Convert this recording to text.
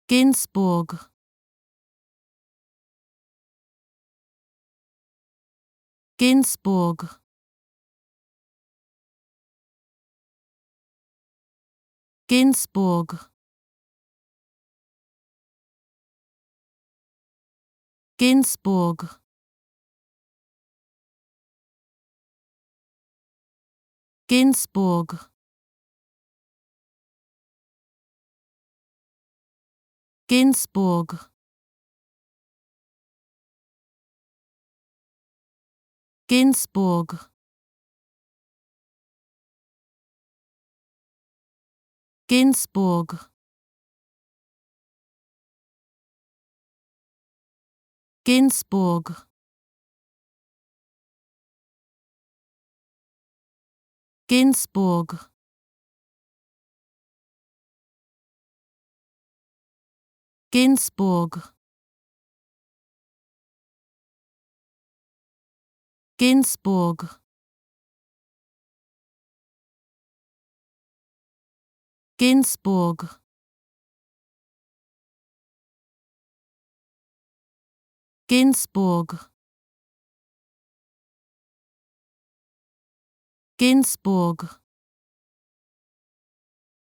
Ginsburg, Ginsburg, Ginsburg, Ginsburg, Ginsburg, Ginsburg, Ginsburg, Ginsburg, Ginsburg, Ginsburg, Ginsburg, Ginsburg, Ginsburg, Ginsburg, Ginsburg,